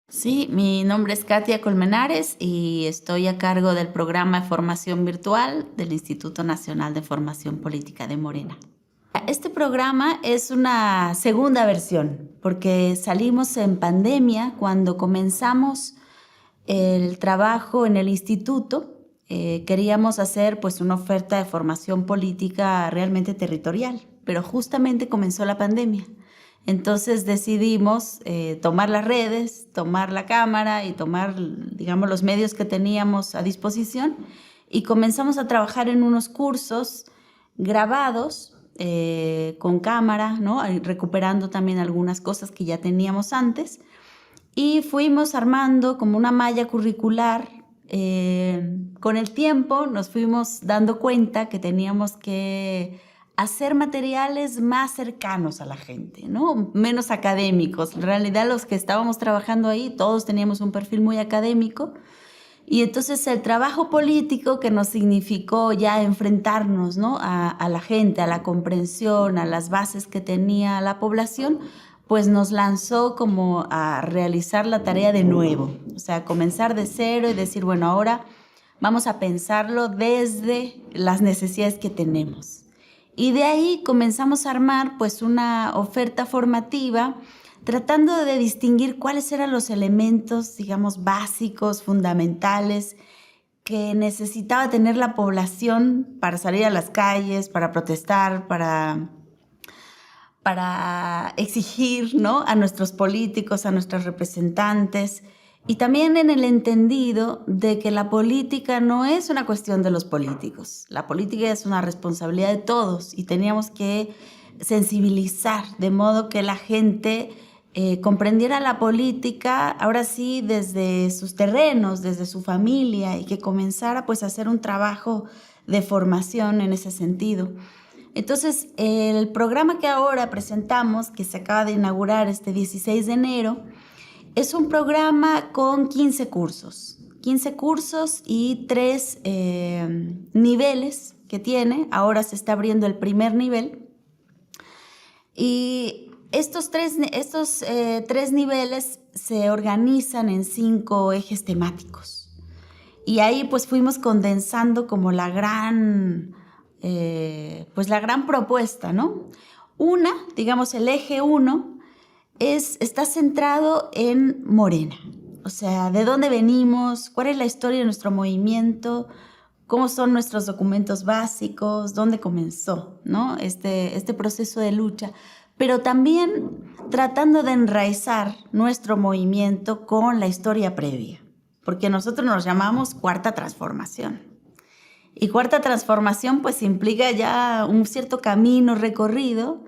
Sí, mi nombre es Katia Colmenares y estoy a cargo del programa de formación virtual del Instituto Nacional de Formación Política de Morena. Este programa es una segunda versión porque salimos en pandemia cuando comenzamos el trabajo en el instituto. Queríamos hacer pues una oferta de formación política realmente territorial, pero justamente comenzó la pandemia. Entonces decidimos tomar las redes, tomar la cámara y tomar, digamos, los medios que teníamos a disposición y comenzamos a trabajar en unos cursos grabados con cámara, ¿no? Recuperando también algunas cosas que ya teníamos antes y fuimos armando como una malla curricular. Con el tiempo nos fuimos dando cuenta que teníamos que hacer materiales más cercanos a la gente, ¿no? Menos académicos. En realidad los que estábamos trabajando ahí, todos teníamos un perfil muy académico. Y entonces el trabajo político que nos significó ya enfrentarnos, ¿no? a la gente, a la comprensión, a las bases que tenía la población, pues nos lanzó como a realizar la tarea de nuevo. O sea, comenzar de cero y decir, bueno, ahora vamos a pensarlo desde las necesidades que tenemos. Y de ahí comenzamos a armar pues una oferta formativa tratando de distinguir cuáles eran los elementos, digamos, básicos, fundamentales que necesitaba tener la población para salir a las calles, para protestar, para exigir, ¿no? A nuestros políticos, a nuestros representantes. Y también en el entendido de que la política no es una cuestión de los políticos. La política es una responsabilidad de todos y teníamos que sensibilizar de modo que la gente comprendiera la política, ahora sí, desde sus terrenos, desde su familia y que comenzara pues a hacer un trabajo de formación en ese sentido. Entonces, el programa que ahora presentamos, que se acaba de inaugurar este 16 de enero, es un programa con 15 cursos. 15 cursos y 3 niveles que tiene. Ahora se está abriendo el primer nivel. Y estos tres niveles se organizan en 5 ejes temáticos. Y ahí pues fuimos condensando como la gran propuesta, ¿no? Digamos, el eje 1 está centrado en Morena. O sea, de dónde venimos, cuál es la historia de nuestro movimiento, cómo son nuestros documentos básicos, dónde comenzó, ¿no? este proceso de lucha, pero también tratando de enraizar nuestro movimiento con la historia previa, porque nosotros nos llamamos Cuarta Transformación. Y Cuarta Transformación pues implica ya un cierto camino recorrido,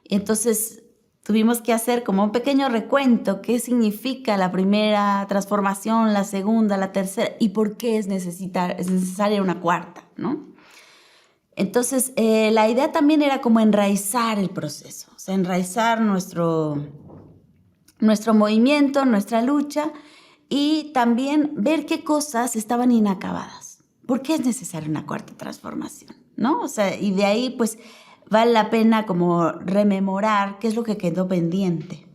entonces tuvimos que hacer como un pequeño recuento, qué significa la primera transformación, la segunda, la tercera y por qué es necesaria una cuarta, ¿no? Entonces, la idea también era como enraizar el proceso, o sea, enraizar nuestro movimiento, nuestra lucha y también ver qué cosas estaban inacabadas. ¿Por qué es necesaria una cuarta transformación? ¿No? O sea, y de ahí pues vale la pena como rememorar qué es lo que quedó pendiente.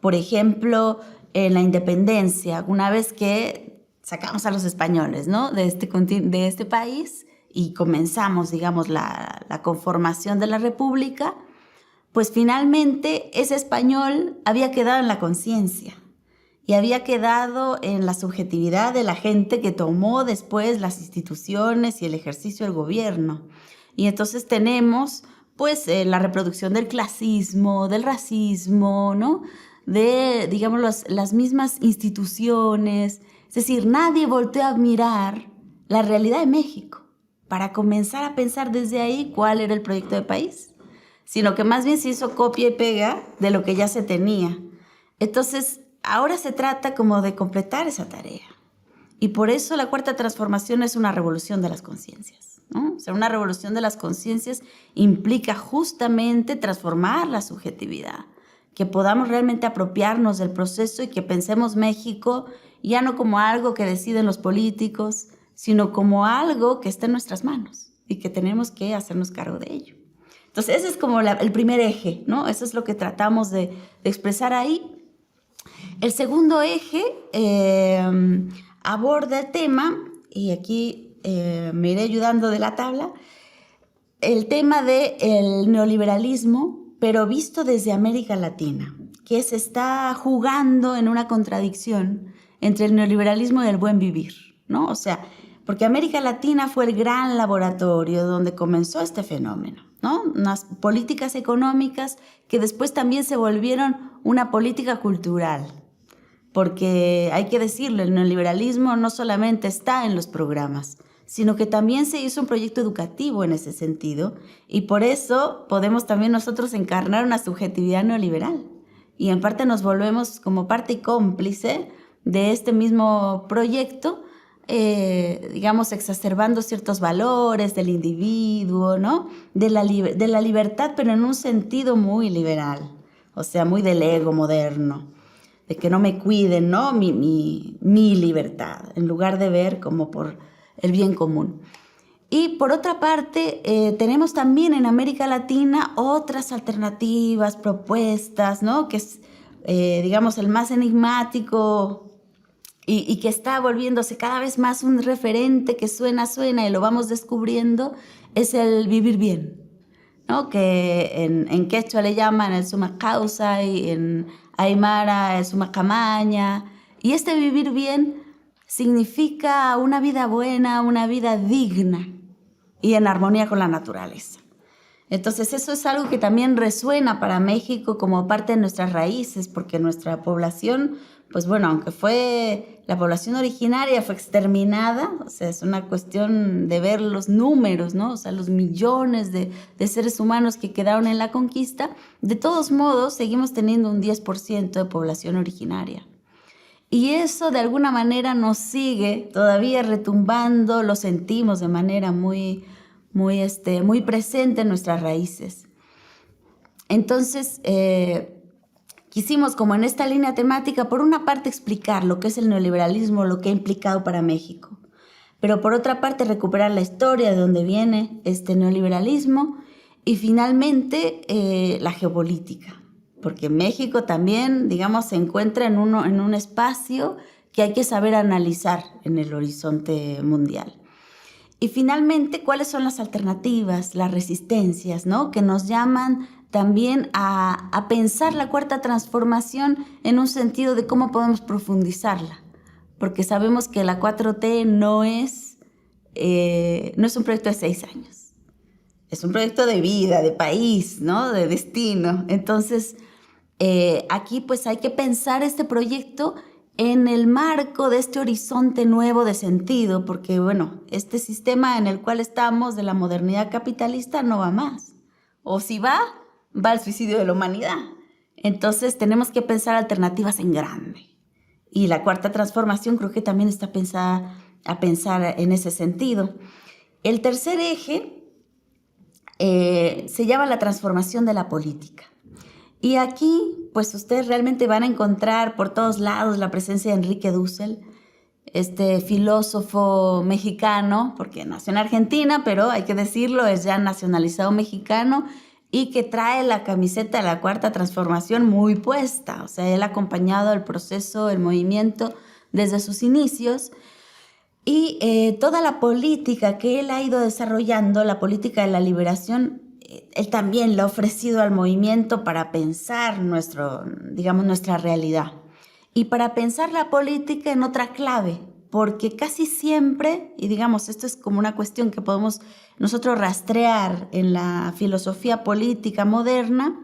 Por ejemplo, en la independencia, una vez que sacamos a los españoles, ¿no? de este país y comenzamos, digamos, la conformación de la república, pues finalmente ese español había quedado en la conciencia y había quedado en la subjetividad de la gente que tomó después las instituciones y el ejercicio del gobierno. Y entonces tenemos pues la reproducción del clasismo, del racismo, ¿no? De, digamos, las mismas instituciones. Es decir, nadie volteó a mirar la realidad de México para comenzar a pensar desde ahí cuál era el proyecto de país, sino que más bien se hizo copia y pega de lo que ya se tenía. Entonces, ahora se trata como de completar esa tarea. Y por eso la Cuarta Transformación es una revolución de las conciencias, ¿no? O sea, una revolución de las conciencias implica justamente transformar la subjetividad, que podamos realmente apropiarnos del proceso y que pensemos México ya no como algo que deciden los políticos, sino como algo que está en nuestras manos y que tenemos que hacernos cargo de ello. Entonces, ese es como el primer eje, ¿no? Eso es lo que tratamos de expresar ahí. El segundo eje aborda el tema, y aquí me iré ayudando de la tabla, el tema del neoliberalismo, pero visto desde América Latina, que se está jugando en una contradicción entre el neoliberalismo y el buen vivir, ¿no? O sea, porque América Latina fue el gran laboratorio donde comenzó este fenómeno, ¿no? Unas políticas económicas que después también se volvieron una política cultural, porque hay que decirlo, el neoliberalismo no solamente está en los programas, sino que también se hizo un proyecto educativo en ese sentido, y por eso podemos también nosotros encarnar una subjetividad neoliberal, y en parte nos volvemos como parte cómplice de este mismo proyecto, digamos, exacerbando ciertos valores del individuo, ¿no? De la libertad, pero en un sentido muy liberal, o sea, muy del ego moderno, de que no me cuiden, ¿no? Mi libertad, en lugar de ver como por el bien común. Y por otra parte, tenemos también en América Latina otras alternativas, propuestas, ¿no? Que es, digamos, el más enigmático y que está volviéndose cada vez más un referente que suena y lo vamos descubriendo, es el vivir bien, ¿no? Que en quechua le llaman el sumacausa y en aymara el sumacamaña. Y este vivir bien significa una vida buena, una vida digna y en armonía con la naturaleza. Entonces eso es algo que también resuena para México como parte de nuestras raíces, porque nuestra población, pues bueno, aunque fue la población originaria, fue exterminada, o sea, es una cuestión de ver los números, ¿no? O sea, los millones de seres humanos que quedaron en la conquista, de todos modos seguimos teniendo un 10% de población originaria. Y eso de alguna manera nos sigue todavía retumbando, lo sentimos de manera muy presente en nuestras raíces. Entonces, quisimos como en esta línea temática, por una parte explicar lo que es el neoliberalismo, lo que ha implicado para México, pero por otra parte recuperar la historia de dónde viene este neoliberalismo y finalmente la geopolítica. Porque México también, digamos, se encuentra en un espacio que hay que saber analizar en el horizonte mundial. Y finalmente, ¿cuáles son las alternativas, las resistencias, ¿no? Que nos llaman también a pensar la cuarta transformación en un sentido de cómo podemos profundizarla? Porque sabemos que la 4T no es un proyecto de 6 años. Es un proyecto de vida, de país, ¿no? De destino. Entonces, aquí pues hay que pensar este proyecto en el marco de este horizonte nuevo de sentido, porque bueno, este sistema en el cual estamos de la modernidad capitalista no va más. O si va al suicidio de la humanidad. Entonces tenemos que pensar alternativas en grande. Y la cuarta transformación creo que también está pensada a pensar en ese sentido. El tercer eje se llama la transformación de la política. Y aquí, pues ustedes realmente van a encontrar por todos lados la presencia de Enrique Dussel, este filósofo mexicano, porque nació en Argentina, pero hay que decirlo, es ya nacionalizado mexicano y que trae la camiseta de la Cuarta Transformación muy puesta. O sea, él ha acompañado el proceso, el movimiento desde sus inicios. Y toda la política que él ha ido desarrollando, la política de la liberación, él también le ha ofrecido al movimiento para pensar nuestra realidad y para pensar la política en otra clave, porque casi siempre, y digamos, esto es como una cuestión que podemos nosotros rastrear en la filosofía política moderna,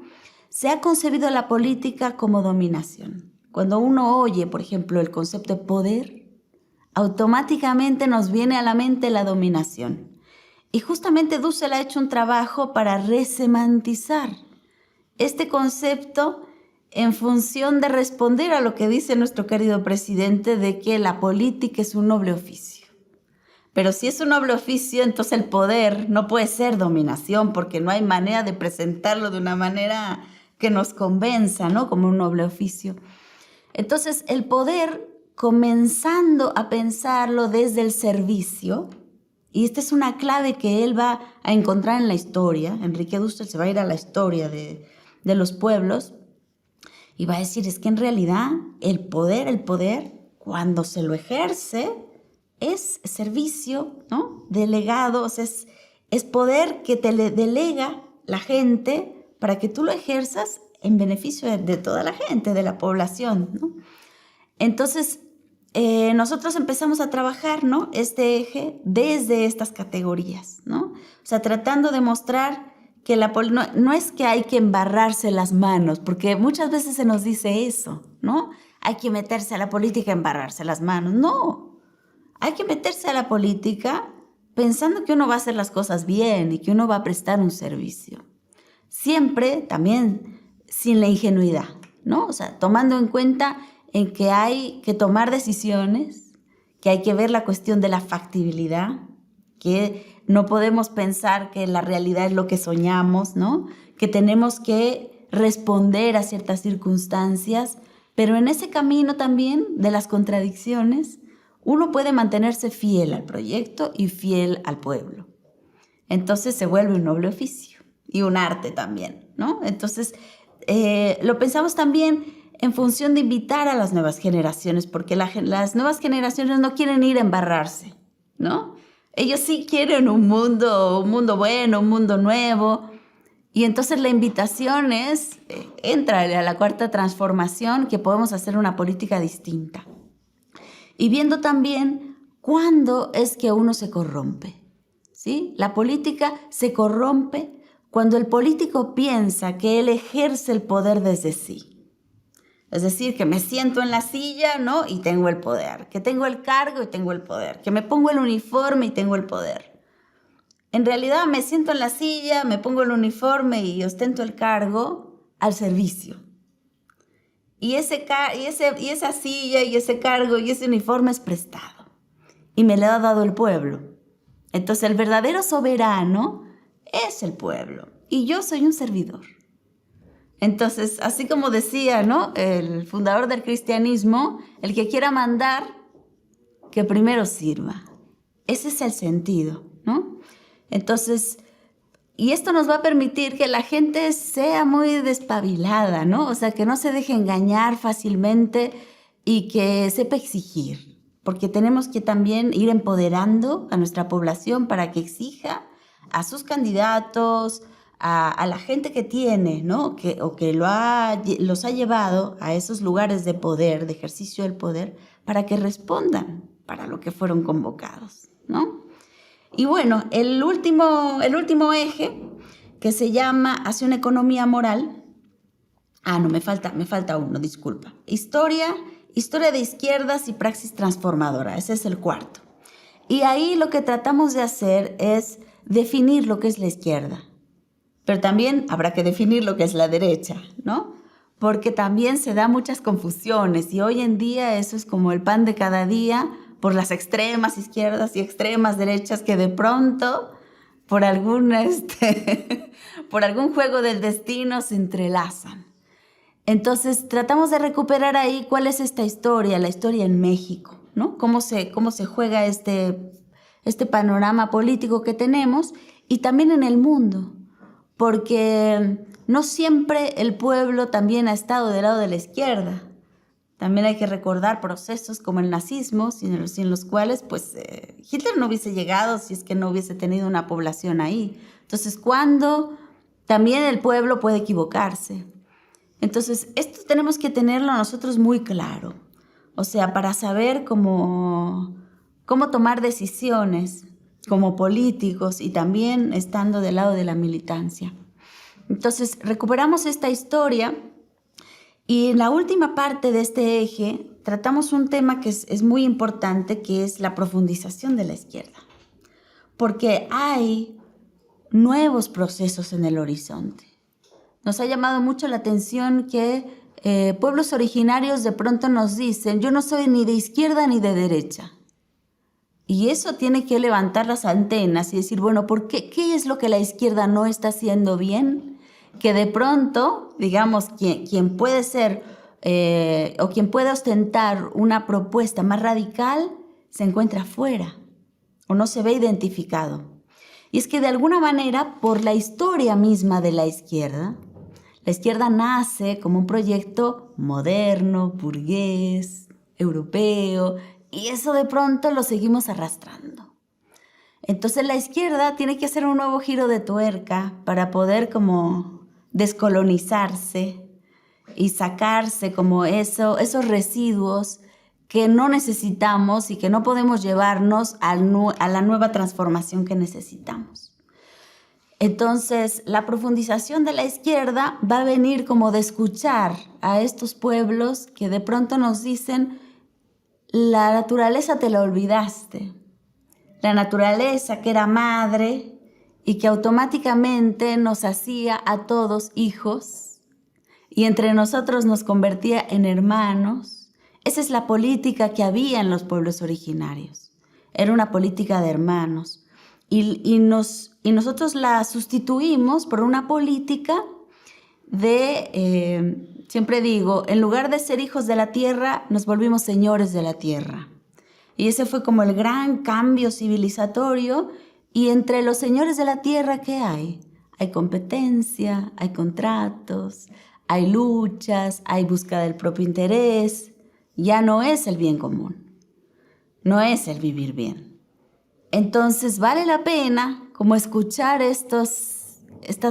se ha concebido la política como dominación. Cuando uno oye, por ejemplo, el concepto de poder, automáticamente nos viene a la mente la dominación. Y justamente Dussel ha hecho un trabajo para resemantizar este concepto en función de responder a lo que dice nuestro querido presidente de que la política es un noble oficio. Pero si es un noble oficio, entonces el poder no puede ser dominación, porque no hay manera de presentarlo de una manera que nos convenza, ¿no? Como un noble oficio. Entonces el poder, comenzando a pensarlo desde el servicio, Y esta es una clave que él va a encontrar en la historia. Enrique Dussel se va a ir a la historia de los pueblos y va a decir, es que en realidad el poder, cuando se lo ejerce, es servicio, ¿no? Delegado, o sea, es poder que te le delega la gente para que tú lo ejerzas en beneficio de toda la gente, de la población, ¿no? Entonces, nosotros empezamos a trabajar, ¿no?, este eje desde estas categorías, ¿no? O sea, tratando de mostrar que no es que hay que embarrarse las manos, porque muchas veces se nos dice eso, ¿no? Hay que meterse a la política y embarrarse las manos. No, hay que meterse a la política pensando que uno va a hacer las cosas bien y que uno va a prestar un servicio. Siempre también sin la ingenuidad, ¿no? O sea, tomando en cuenta en que hay que tomar decisiones, que hay que ver la cuestión de la factibilidad, que no podemos pensar que la realidad es lo que soñamos, ¿no? Que tenemos que responder a ciertas circunstancias, pero en ese camino también de las contradicciones, uno puede mantenerse fiel al proyecto y fiel al pueblo. Entonces se vuelve un noble oficio y un arte también, ¿no? Entonces lo pensamos también en función de invitar a las nuevas generaciones, porque las nuevas generaciones no quieren ir a embarrarse, ¿no? Ellos sí quieren un mundo bueno, un mundo nuevo. Y entonces la invitación es, entra a la cuarta transformación, que podemos hacer una política distinta. Y viendo también cuándo es que uno se corrompe, ¿sí? La política se corrompe cuando el político piensa que él ejerce el poder desde sí. Es decir, que me siento en la silla, ¿no?, y tengo el poder, que tengo el cargo y tengo el poder, que me pongo el uniforme y tengo el poder. En realidad me siento en la silla, me pongo el uniforme y ostento el cargo al servicio. Y esa silla y ese cargo y ese uniforme es prestado. Y me lo ha dado el pueblo. Entonces el verdadero soberano es el pueblo. Y yo soy un servidor. Entonces, así como decía, ¿no?, el fundador del cristianismo, el que quiera mandar, que primero sirva. Ese es el sentido, ¿no? Entonces, y esto nos va a permitir que la gente sea muy despabilada, ¿no? O sea, que no se deje engañar fácilmente y que sepa exigir, porque tenemos que también ir empoderando a nuestra población para que exija a sus candidatos, a la gente que tiene, ¿no?, que los ha llevado a esos lugares de poder, de ejercicio del poder, para que respondan para lo que fueron convocados, ¿no? Y bueno, el último eje, que se llama Hacia una economía moral. No, me falta uno, disculpa. Historia de izquierdas y praxis transformadora. Ese es el cuarto. Y ahí lo que tratamos de hacer es definir lo que es la izquierda. Pero también habrá que definir lo que es la derecha, ¿no? Porque también se da muchas confusiones y hoy en día eso es como el pan de cada día por las extremas izquierdas y extremas derechas que de pronto por algún juego del destino se entrelazan. Entonces tratamos de recuperar ahí cuál es esta historia, la historia en México, ¿no? Cómo se juega este panorama político que tenemos y también en el mundo. Porque no siempre el pueblo también ha estado del lado de la izquierda. También hay que recordar procesos como el nazismo, sin los cuales pues, Hitler no hubiese llegado si es que no hubiese tenido una población ahí. Entonces, ¿cuándo también el pueblo puede equivocarse? Entonces, esto tenemos que tenerlo nosotros muy claro. O sea, para saber cómo tomar decisiones como políticos y también estando del lado de la militancia. Entonces, recuperamos esta historia y en la última parte de este eje tratamos un tema que es muy importante, que es la profundización de la izquierda. Porque hay nuevos procesos en el horizonte. Nos ha llamado mucho la atención que pueblos originarios de pronto nos dicen, yo no soy ni de izquierda ni de derecha. Y eso tiene que levantar las antenas y decir, bueno, ¿por qué? ¿Qué es lo que la izquierda no está haciendo bien? Que de pronto, digamos, quien puede ser o quien puede ostentar una propuesta más radical se encuentra afuera. o no se ve identificado. Y es que de alguna manera, por la historia misma de la izquierda nace como un proyecto moderno, burgués, europeo, y eso de pronto lo seguimos arrastrando. Entonces la izquierda tiene que hacer un nuevo giro de tuerca para poder como descolonizarse y sacarse como esos residuos que no necesitamos y que no podemos llevarnos a la nueva transformación que necesitamos. Entonces, la profundización de la izquierda va a venir como de escuchar a estos pueblos que de pronto nos dicen: la naturaleza te la olvidaste. La naturaleza que era madre y que automáticamente nos hacía a todos hijos y entre nosotros nos convertía en hermanos. Esa es la política que había en los pueblos originarios. Era una política de hermanos. Y nosotros la sustituimos por una política de, siempre digo, en lugar de ser hijos de la tierra, nos volvimos señores de la tierra. Y ese fue como el gran cambio civilizatorio. Y entre los señores de la tierra, ¿qué hay? Hay competencia, hay contratos, hay luchas, hay búsqueda del propio interés. Ya no es el bien común, no es el vivir bien. Entonces vale la pena como escuchar estas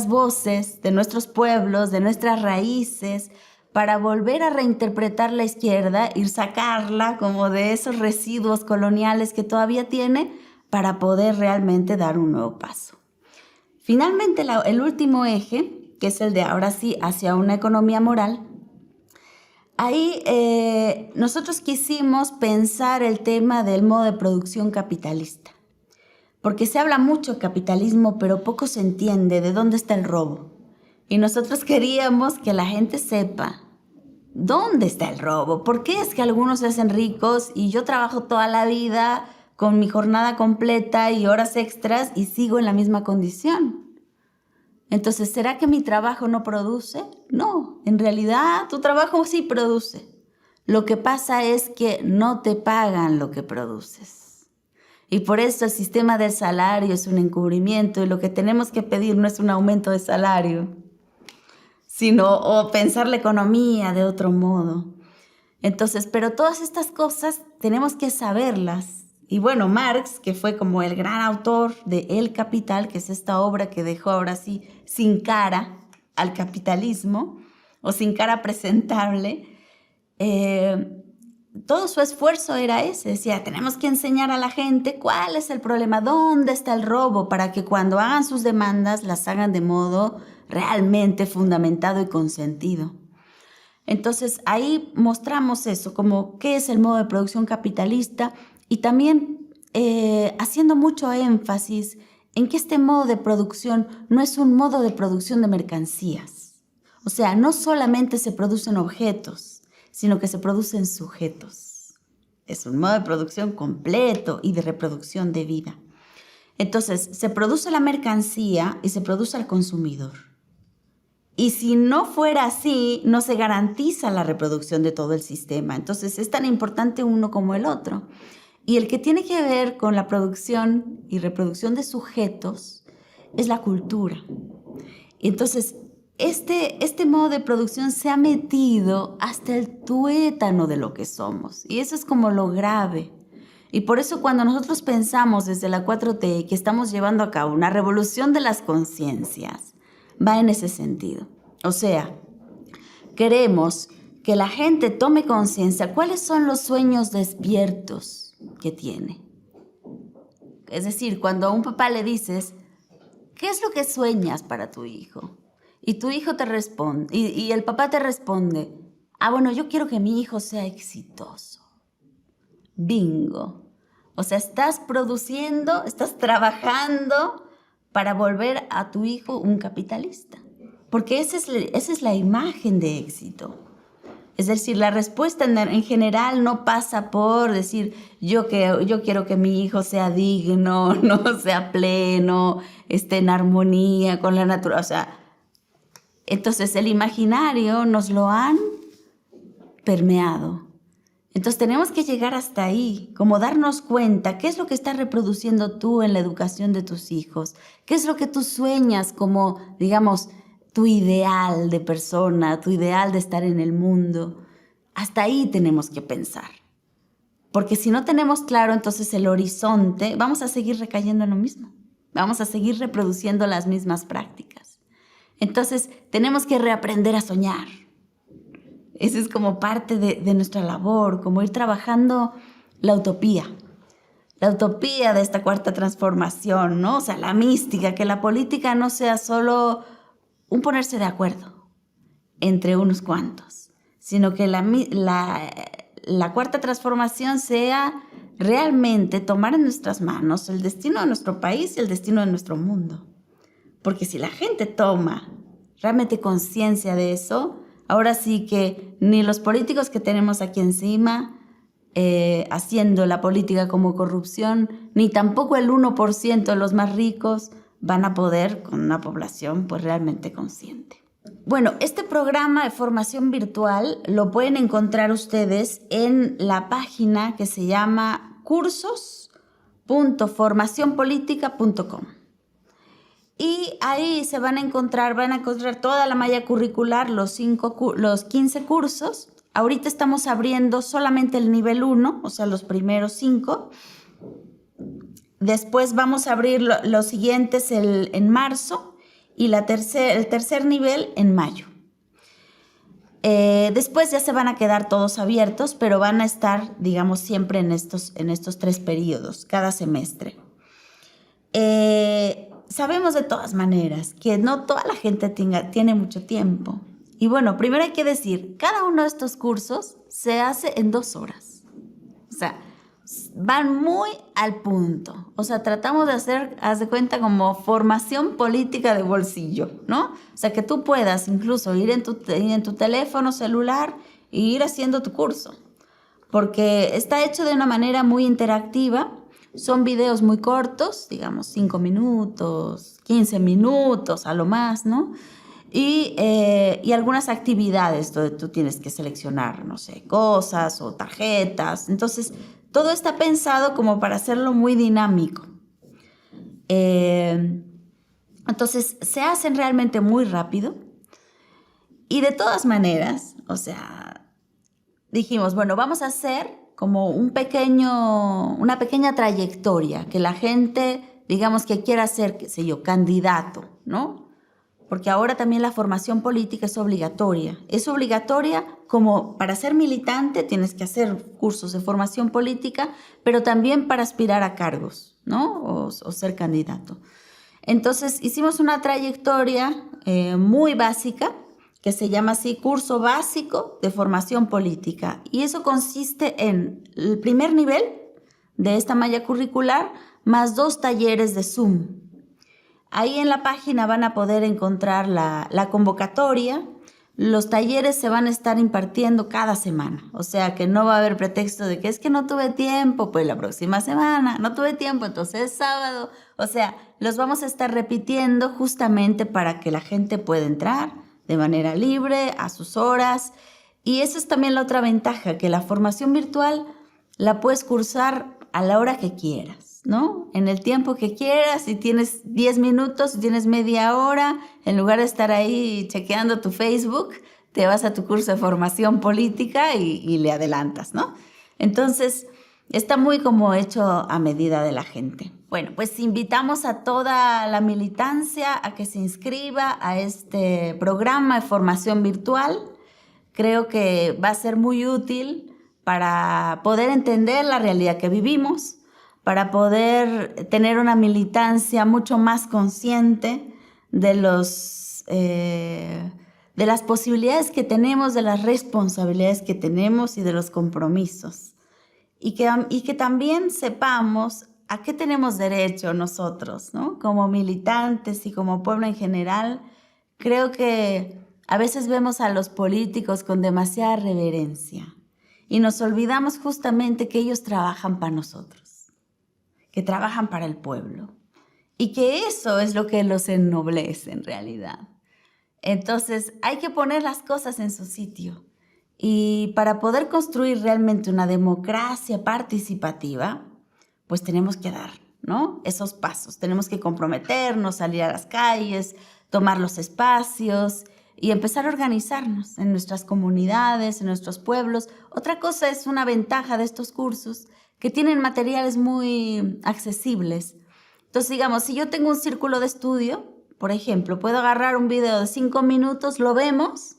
voces de nuestros pueblos, de nuestras raíces, para volver a reinterpretar la izquierda y sacarla como de esos residuos coloniales que todavía tiene para poder realmente dar un nuevo paso. Finalmente, el último eje, que es el de ahora sí hacia una economía moral, ahí nosotros quisimos pensar el tema del modo de producción capitalista, porque se habla mucho de capitalismo, pero poco se entiende de dónde está el robo. Y nosotros queríamos que la gente sepa dónde está el robo, por qué es que algunos se hacen ricos y yo trabajo toda la vida con mi jornada completa y horas extras y sigo en la misma condición. Entonces, ¿será que mi trabajo no produce? No, en realidad tu trabajo sí produce. Lo que pasa es que no te pagan lo que produces. Y por eso el sistema del salario es un encubrimiento y lo que tenemos que pedir no es un aumento de salario, sino o pensar la economía de otro modo. Entonces, pero todas estas cosas tenemos que saberlas. Y bueno, Marx, que fue como el gran autor de El Capital, que es esta obra que dejó ahora sí sin cara al capitalismo, o sin cara presentable, todo su esfuerzo era ese. Decía, tenemos que enseñar a la gente cuál es el problema, dónde está el robo, para que cuando hagan sus demandas las hagan de modo realmente fundamentado y consentido. Entonces ahí mostramos eso, como qué es el modo de producción capitalista y también haciendo mucho énfasis en que este modo de producción no es un modo de producción de mercancías. O sea, no solamente se producen objetos, sino que se producen sujetos. Es un modo de producción completo y de reproducción de vida. Entonces, se produce la mercancía y se produce al consumidor. Y si no fuera así, no se garantiza la reproducción de todo el sistema. Entonces, es tan importante uno como el otro. Y el que tiene que ver con la producción y reproducción de sujetos es la cultura. Entonces, este modo de producción se ha metido hasta el tuétano de lo que somos. Y eso es como lo grave. Y por eso cuando nosotros pensamos desde la 4T que estamos llevando a cabo una revolución de las conciencias, va en ese sentido. O sea, queremos que la gente tome conciencia cuáles son los sueños despiertos que tiene. Es decir, cuando a un papá le dices, ¿qué es lo que sueñas para tu hijo? Y tu hijo te responde, y el papá te responde, bueno, yo quiero que mi hijo sea exitoso. Bingo. O sea, estás produciendo, estás trabajando para volver a tu hijo un capitalista. Porque esa es la imagen de éxito. Es decir, la respuesta en general no pasa por decir yo quiero que mi hijo sea digno, no sea pleno, esté en armonía con la naturaleza. O sea, entonces el imaginario nos lo han permeado. Entonces tenemos que llegar hasta ahí, como darnos cuenta qué es lo que estás reproduciendo tú en la educación de tus hijos, qué es lo que tú sueñas como, digamos, tu ideal de persona, tu ideal de estar en el mundo. Hasta ahí tenemos que pensar. Porque si no tenemos claro entonces el horizonte, vamos a seguir recayendo en lo mismo. Vamos a seguir reproduciendo las mismas prácticas. Entonces tenemos que reaprender a soñar. Eso es como parte de nuestra labor, como ir trabajando la utopía de esta cuarta transformación, ¿no? O sea, la mística, que la política no sea solo un ponerse de acuerdo entre unos cuantos, sino que la cuarta transformación sea realmente tomar en nuestras manos el destino de nuestro país y el destino de nuestro mundo. Porque si la gente toma realmente conciencia de eso, ahora sí que ni los políticos que tenemos aquí encima haciendo la política como corrupción, ni tampoco el 1% de los más ricos van a poder con una población pues realmente consciente. Bueno, este programa de formación virtual lo pueden encontrar ustedes en la página que se llama cursos.formacionpolitica.com. Y ahí se van a encontrar toda la malla curricular, los 15 cursos. Ahorita estamos abriendo solamente el nivel 1, o sea, los primeros 5. Después vamos a abrir los siguientes en marzo y el tercer nivel en mayo. Después ya se van a quedar todos abiertos, pero van a estar, digamos, siempre en estos 3 periodos, cada semestre. Sabemos de todas maneras que no toda la gente tiene mucho tiempo. Y bueno, primero hay que decir, cada uno de estos cursos se hace en 2 horas. O sea, van muy al punto. O sea, tratamos de hacer, haz de cuenta, como formación política de bolsillo, ¿no? O sea, que tú puedas incluso ir en tu teléfono celular e ir haciendo tu curso. Porque está hecho de una manera muy interactiva. Son videos muy cortos, digamos 5 minutos, 15 minutos a lo más, ¿no? Y algunas actividades donde tú tienes que seleccionar, no sé, cosas o tarjetas. Entonces, todo está pensado como para hacerlo muy dinámico. Entonces, se hacen realmente muy rápido. Y de todas maneras, o sea, dijimos, bueno, vamos a hacer como una pequeña trayectoria, que la gente, digamos, que quiera ser, qué sé yo, candidato, ¿no? Porque ahora también la formación política es obligatoria. Es obligatoria como para ser militante tienes que hacer cursos de formación política, pero también para aspirar a cargos, ¿no? O ser candidato. Entonces hicimos una trayectoria muy básica, que se llama así, curso básico de formación política. Y eso consiste en el primer nivel de esta malla curricular, más 2 talleres de Zoom. Ahí en la página van a poder encontrar la convocatoria. Los talleres se van a estar impartiendo cada semana. O sea que no va a haber pretexto de que es que no tuve tiempo, pues la próxima semana, no tuve tiempo, entonces sábado. O sea, los vamos a estar repitiendo justamente para que la gente pueda entrar de manera libre, a sus horas. Y esa es también la otra ventaja, que la formación virtual la puedes cursar a la hora que quieras, ¿no? En el tiempo que quieras, si tienes 10 minutos, si tienes media hora, en lugar de estar ahí chequeando tu Facebook, te vas a tu curso de formación política y le adelantas, ¿no? Entonces, está muy como hecho a medida de la gente. Bueno, pues invitamos a toda la militancia a que se inscriba a este programa de formación virtual. Creo que va a ser muy útil para poder entender la realidad que vivimos, para poder tener una militancia mucho más consciente de las posibilidades que tenemos, de las responsabilidades que tenemos y de los compromisos. Y que también sepamos a qué tenemos derecho nosotros, ¿no? Como militantes y como pueblo en general. Creo que a veces vemos a los políticos con demasiada reverencia y nos olvidamos justamente que ellos trabajan para nosotros, que trabajan para el pueblo y que eso es lo que los ennoblece en realidad. Entonces hay que poner las cosas en su sitio Y para poder construir realmente una democracia participativa, pues tenemos que dar, ¿no?, esos pasos. Tenemos que comprometernos, salir a las calles, tomar los espacios y empezar a organizarnos en nuestras comunidades, en nuestros pueblos. Otra cosa es una ventaja de estos cursos, que tienen materiales muy accesibles. Entonces, digamos, si yo tengo un círculo de estudio, por ejemplo, puedo agarrar un video de 5 minutos, lo vemos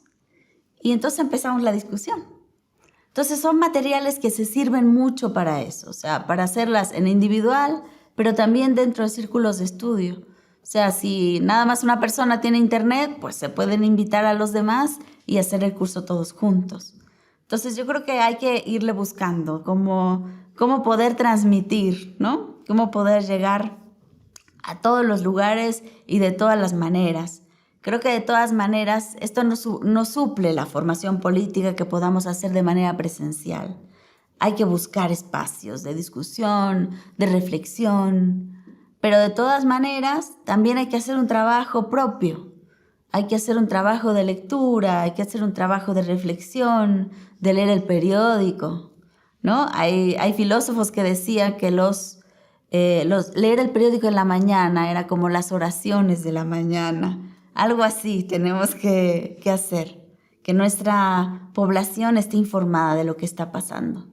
y entonces empezamos la discusión. Entonces son materiales que se sirven mucho para eso, o sea, para hacerlas en individual, pero también dentro de círculos de estudio. O sea, si nada más una persona tiene internet, pues se pueden invitar a los demás y hacer el curso todos juntos. Entonces yo creo que hay que irle buscando cómo poder transmitir, ¿no? Cómo poder llegar a todos los lugares y de todas las maneras. Creo que de todas maneras esto no suple la formación política que podamos hacer de manera presencial. Hay que buscar espacios de discusión, de reflexión, pero de todas maneras también hay que hacer un trabajo propio. Hay que hacer un trabajo de lectura, hay que hacer un trabajo de reflexión, de leer el periódico, ¿no? Hay filósofos que decían que leer el periódico en la mañana era como las oraciones de la mañana. Algo así tenemos que hacer, que nuestra población esté informada de lo que está pasando.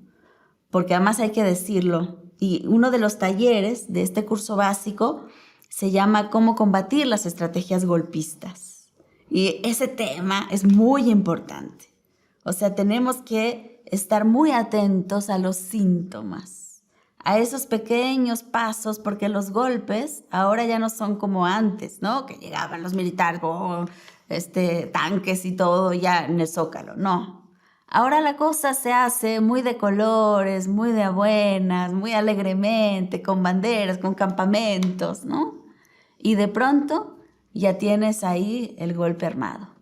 Porque además hay que decirlo, y uno de los talleres de este curso básico se llama Cómo combatir las estrategias golpistas. Y ese tema es muy importante. O sea, tenemos que estar muy atentos a los síntomas, a esos pequeños pasos, porque los golpes ahora ya no son como antes, ¿no? Que llegaban los militares, tanques y todo ya en el Zócalo. No. Ahora la cosa se hace muy de colores, muy de a buenas, muy alegremente, con banderas, con campamentos, ¿no? Y de pronto ya tienes ahí el golpe armado.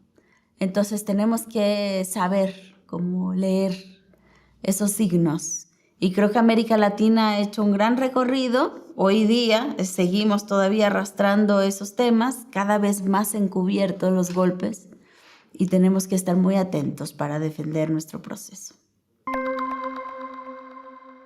Entonces tenemos que saber cómo leer esos signos. Y creo que América Latina ha hecho un gran recorrido. Hoy día seguimos todavía arrastrando esos temas, cada vez más encubiertos los golpes, y tenemos que estar muy atentos para defender nuestro proceso.